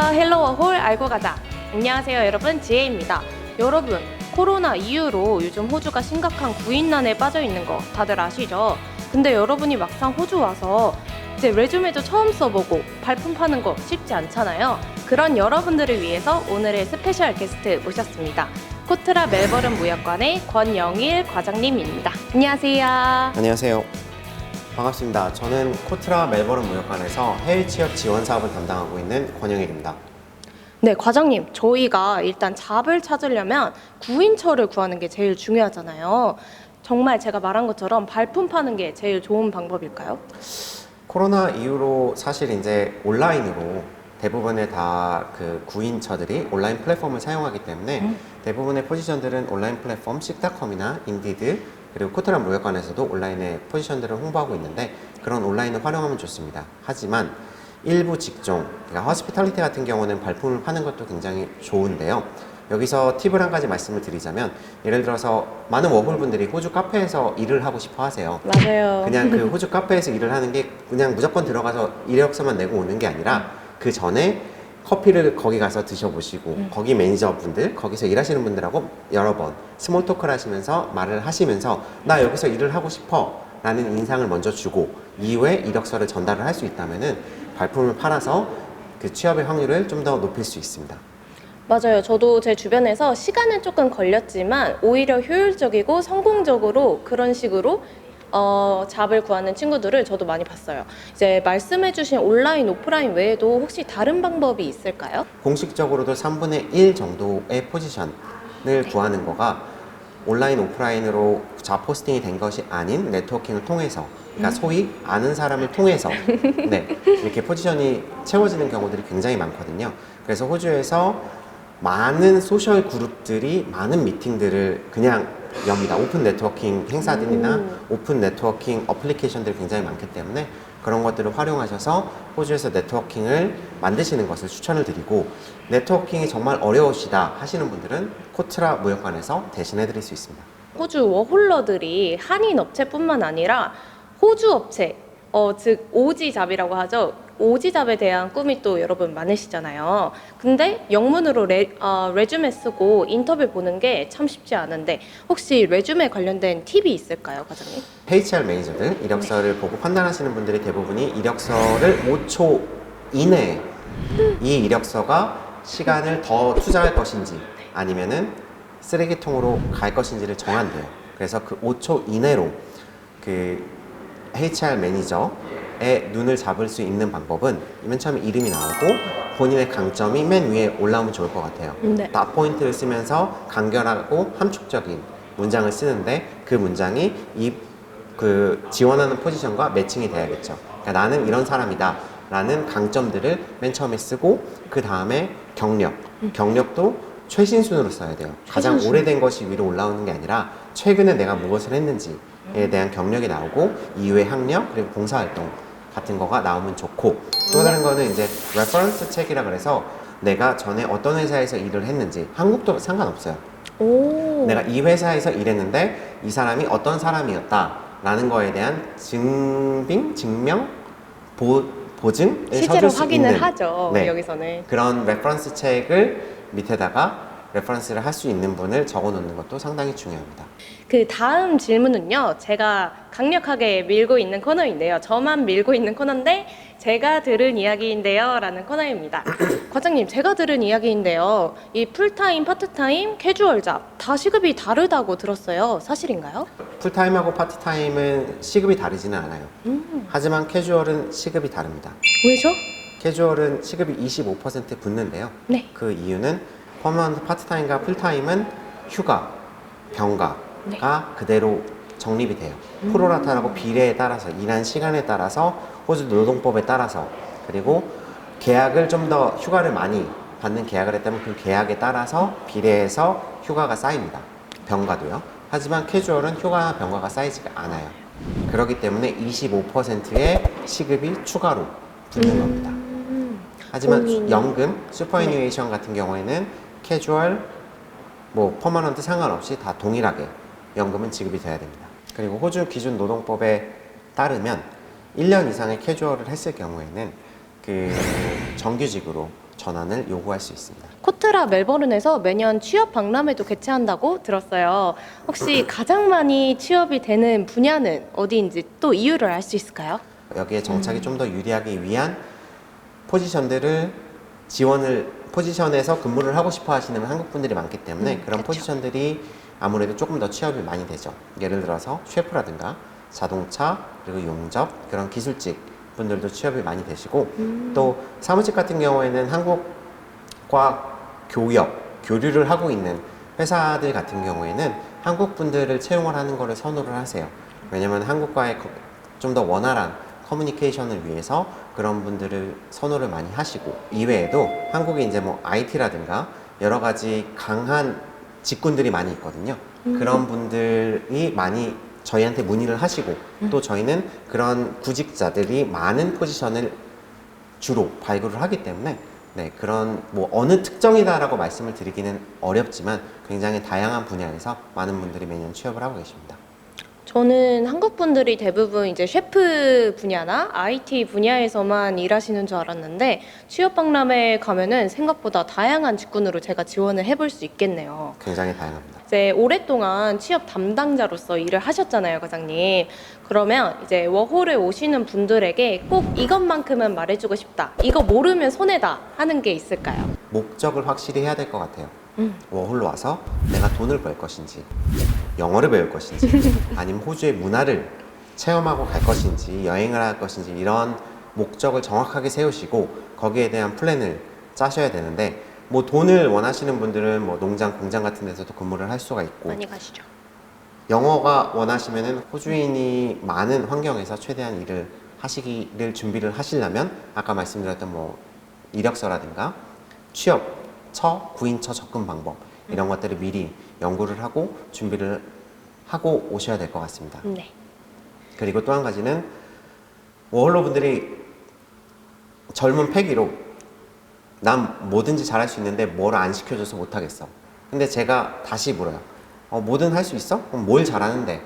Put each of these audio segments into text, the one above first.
헬로워홀 알고 가자. 안녕하세요 여러분, 지혜입니다. 여러분, 코로나 이후로 요즘 호주가 심각한 구인난에 빠져 있는 거 다들 아시죠? 근데 여러분이 막상 호주 와서 이제 레주메도 처음 써보고 발품 파는 거 쉽지 않잖아요. 그런 여러분들을 위해서 오늘의 스페셜 게스트 모셨습니다. 코트라 멜버른 무역관의 권영일 과장님입니다. 안녕하세요. 안녕하세요. 반갑습니다. 저는 코트라 멜버른 무역관에서 해외 취업 지원 사업을 담당하고 있는 권영일입니다. 네, 과장님, 저희가 일단 잡을 찾으려면 구인처를 구하는 게 제일 중요하잖아요. 정말 제가 말한 것처럼 발품 파는 게 제일 좋은 방법일까요? 코로나 이후로 사실 이제 온라인으로 대부분의 다 그 구인처들이 온라인 플랫폼을 사용하기 때문에 대부분의 포지션들은 온라인 플랫폼 씩닷컴이나 인디드 그리고 코트라 무역관에서도 온라인의 포지션들을 홍보하고 있는데 그런 온라인을 활용하면 좋습니다. 하지만 일부 직종, 그러니까 허스피탈리티 같은 경우는 발품을 파는 것도 굉장히 좋은데요. 여기서 팁을 한 가지 말씀을 드리자면 예를 들어서 많은 워홀분들이 호주 카페에서 일을 하고 싶어 하세요. 맞아요. 그냥 그 호주 카페에서 일을 하는 게 그냥 무조건 들어가서 이력서만 내고 오는 게 아니라 그 전에 커피를 거기 가서 드셔보시고 거기 매니저분들, 거기서 일하시는 분들하고 여러 번 스몰 토크를 하시면서 말을 하시면서 나 여기서 일을 하고 싶어 라는 인상을 먼저 주고 이후에 이력서를 전달을 할 수 있다면은 발품을 팔아서 그 취업의 확률을 좀 더 높일 수 있습니다. 맞아요. 저도 제 주변에서 시간은 조금 걸렸지만 오히려 효율적이고 성공적으로 그런 식으로 잡을 구하는 친구들을 저도 많이 봤어요. 이제 말씀해주신 온라인, 오프라인 외에도 혹시 다른 방법이 있을까요? 공식적으로도 3분의 1 정도의 포지션을 구하는 거가 온라인, 오프라인으로 잡 포스팅이 된 것이 아닌 네트워킹을 통해서, 그러니까 소위 아는 사람을 통해서 네, 이렇게 포지션이 채워지는 경우들이 굉장히 많거든요. 그래서 호주에서 많은 소셜 그룹들이 많은 미팅들을 그냥 엽니다. 오픈 네트워킹 행사들이나 오픈 네트워킹 어플리케이션들이 굉장히 많기 때문에 그런 것들을 활용하셔서 호주에서 네트워킹을 만드시는 것을 추천을 드리고, 네트워킹이 정말 어려우시다 하시는 분들은 코트라 무역관에서 대신해 드릴 수 있습니다. 호주 워홀러들이 한인 업체뿐만 아니라 호주 업체, 즉 오지잡이라고 하죠. 오지잡에 대한 꿈이 또 여러분 많으시잖아요. 근데 영문으로 레주메 쓰고 인터뷰 보는 게 참 쉽지 않은데 혹시 레주메 관련된 팁이 있을까요, 과장님? HR 매니저들 이력서를 보고 판단하시는 분들이 대부분이 이력서를 5초 이내에 이 이력서가 시간을 더 투자할 것인지 아니면은 쓰레기통으로 갈 것인지를 정한대요. 그래서 그 5초 이내로 그 HR 매니저의 눈을 잡을 수 있는 방법은 맨 처음에 이름이 나오고 본인의 강점이 맨 위에 올라오면 좋을 것 같아요. 네. 나 포인트를 쓰면서 간결하고 함축적인 문장을 쓰는데 그 문장이 그 지원하는 포지션과 매칭이 돼야겠죠. 그러니까 나는 이런 사람이다 라는 강점들을 맨 처음에 쓰고 그 다음에 경력도 최신 순으로 써야 돼요. 가장 최신순. 오래된 것이 위로 올라오는 게 아니라 최근에 내가 무엇을 했는지에 대한 경력이 나오고 이후의 학력 그리고 봉사활동 같은 거가 나오면 좋고, 또 다른 거는 이제 레퍼런스 책이라 그래서 내가 전에 어떤 회사에서 일을 했는지, 한국도 상관없어요. 오. 내가 이 회사에서 일했는데 이 사람이 어떤 사람이었다 라는 거에 대한 증명, 보증을 실제로 서줄 수 확인을 있는, 하죠. 네, 여기서는. 그런 레퍼런스 책을 밑에다가 레퍼런스를 할 수 있는 분을 적어 놓는 것도 상당히 중요합니다. 그 다음 질문은요, 제가 강력하게 밀고 있는 코너인데요. 저만 밀고 있는 코너인데 제가 들은 이야기인데요 라는 코너입니다. 과장님, 제가 들은 이야기인데요, 이 풀타임, 파트타임, 캐주얼 잡 다 시급이 다르다고 들었어요. 사실인가요? 풀타임하고 파트타임은 시급이 다르지는 않아요. 하지만 캐주얼은 시급이 다릅니다. 왜죠? 캐주얼은 시급이 25% 붙는데요. 네. 그 이유는 퍼머넌트 파트타임과 풀타임은 휴가, 병가가 네. 그대로 적립이 돼요. 프로라타라고 비례에 따라서, 일한 시간에 따라서, 호주 노동법에 따라서, 그리고 계약을 좀 더 휴가를 많이 받는 계약을 했다면 그 계약에 따라서 비례해서 휴가가 쌓입니다. 병가도요. 하지만 캐주얼은 휴가나 병가가 쌓이지가 않아요. 그렇기 때문에 25%의 시급이 추가로 붙는 겁니다. 하지만 본인이- 연금, 슈퍼애니웨이션 같은 경우에는 캐주얼, 퍼머넌트 상관없이 다 동일하게 연금은 지급이 돼야 됩니다. 그리고 호주 기준 노동법에 따르면 1년 이상의 캐주얼을 했을 경우에는 그 정규직으로 전환을 요구할 수 있습니다. 코트라 멜버른에서 매년 취업 박람회도 개최한다고 들었어요. 혹시 가장 많이 취업이 되는 분야는 어디인지 또 이유를 알 수 있을까요? 여기에 정착이 좀 더 유리하기 위한 포지션들을 포지션에서 근무를 하고 싶어 하시는 한국 분들이 많기 때문에 그런 그쵸. 포지션들이 아무래도 조금 더 취업이 많이 되죠. 예를 들어서 셰프라든가 자동차 그리고 용접 그런 기술직 분들도 취업이 많이 되시고 또 사무직 같은 경우에는 한국과 교류를 하고 있는 회사들 같은 경우에는 한국 분들을 채용을 하는 거를 선호를 하세요. 왜냐면 한국과의 좀 더 원활한 커뮤니케이션을 위해서 그런 분들을 선호를 많이 하시고 이외에도 한국에 이제 뭐 IT라든가 여러 가지 강한 직군들이 많이 있거든요. 그런 분들이 많이 저희한테 문의를 하시고 또 저희는 그런 구직자들이 많은 포지션을 주로 발굴을 하기 때문에 네, 그런 뭐 어느 특정이다라고 말씀을 드리기는 어렵지만 굉장히 다양한 분야에서 많은 분들이 매년 취업을 하고 계십니다. 저는 한국 분들이 대부분 이제 셰프 분야나 IT 분야에서만 일하시는 줄 알았는데 취업 박람회에 가면은 생각보다 다양한 직군으로 제가 지원을 해볼 수 있겠네요. 굉장히 다양합니다. 이제 오랫동안 취업 담당자로서 일을 하셨잖아요, 과장님. 그러면 이제 워홀에 오시는 분들에게 꼭 이것만큼은 말해주고 싶다. 이거 모르면 손해다 하는 게 있을까요? 목적을 확실히 해야 될 것 같아요. 워홀로 와서 내가 돈을 벌 것인지 영어를 배울 것인지 아니면 호주의 문화를 체험하고 갈 것인지 여행을 할 것인지 이런 목적을 정확하게 세우시고 거기에 대한 플랜을 짜셔야 되는데 뭐 돈을 원하시는 분들은 뭐 농장, 공장 같은 데서도 근무를 할 수가 있고 많이 가시죠. 영어가 원하시면은 호주인이 많은 환경에서 최대한 일을 하시기를 준비를 하시려면 아까 말씀드렸던 뭐 이력서라든가 취업처, 구인처 접근 방법 이런 것들을 미리 연구를 하고 준비를 하고 오셔야 될 것 같습니다. 네. 그리고 또 한 가지는 워홀로 분들이 젊은 패기로 난 뭐든지 잘할 수 있는데 뭘 안 시켜줘서 못하겠어. 근데 제가 다시 물어요. 뭐든 할 수 있어? 그럼 뭘 잘하는데?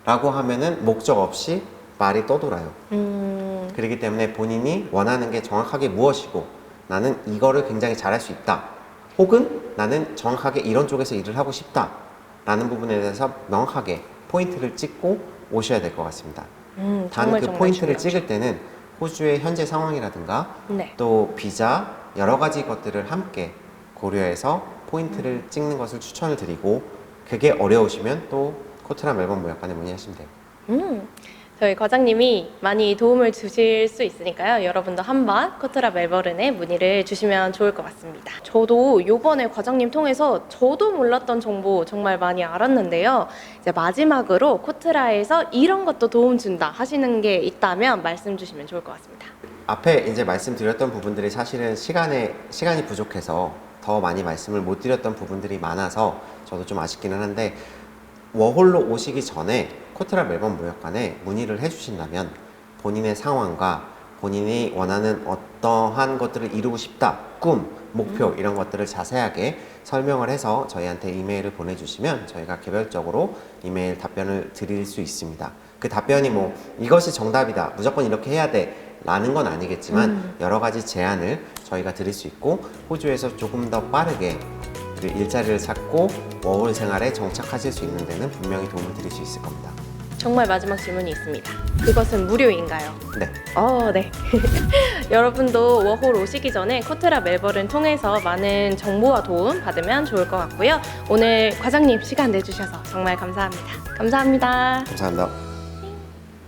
라고 하면은 목적 없이 말이 떠돌아요. 그렇기 때문에 본인이 원하는 게 정확하게 무엇이고 나는 이거를 굉장히 잘할 수 있다. 혹은 나는 정확하게 이런 쪽에서 일을 하고 싶다. 라는 부분에 대해서 명확하게 포인트를 찍고 오셔야 될 것 같습니다. 단 그 포인트를 찍을 때는 호주의 현재 상황이라든가 네. 또 비자 여러 가지 것들을 함께 고려해서 포인트를 찍는 것을 추천을 드리고 그게 어려우시면 또 코트라 멜번 무역관에 문의하시면 돼요. 저희 과장님이 많이 도움을 주실 수 있으니까요. 여러분도 한번 코트라 멜버른에 문의를 주시면 좋을 것 같습니다. 저도 요번에 과장님 통해서 저도 몰랐던 정보 정말 많이 알았는데요. 이제 마지막으로 코트라에서 이런 것도 도움 준다 하시는 게 있다면 말씀 주시면 좋을 것 같습니다. 앞에 이제 말씀드렸던 부분들이 사실은 시간이 부족해서 더 많이 말씀을 못 드렸던 부분들이 많아서 저도 좀 아쉽기는 한데 워홀로 오시기 전에 코트라 멜번 무역관에 문의를 해주신다면 본인의 상황과 본인이 원하는 어떠한 것들을 이루고 싶다, 꿈, 목표 이런 것들을 자세하게 설명을 해서 저희한테 이메일을 보내주시면 저희가 개별적으로 이메일 답변을 드릴 수 있습니다. 그 답변이 뭐 이것이 정답이다, 무조건 이렇게 해야 돼 라는 건 아니겠지만 여러 가지 제안을 저희가 드릴 수 있고 호주에서 조금 더 빠르게 일자리를 찾고 워홀 생활에 정착하실 수 있는 데는 분명히 도움을 드릴 수 있을 겁니다. 정말 마지막 질문이 있습니다. 그것은 무료인가요? 네. 네. 여러분도 워홀 오시기 전에 코트라 멜버른 통해서 많은 정보와 도움 받으면 좋을 것 같고요. 오늘 과장님 시간 내주셔서 정말 감사합니다. 감사합니다. 감사합니다.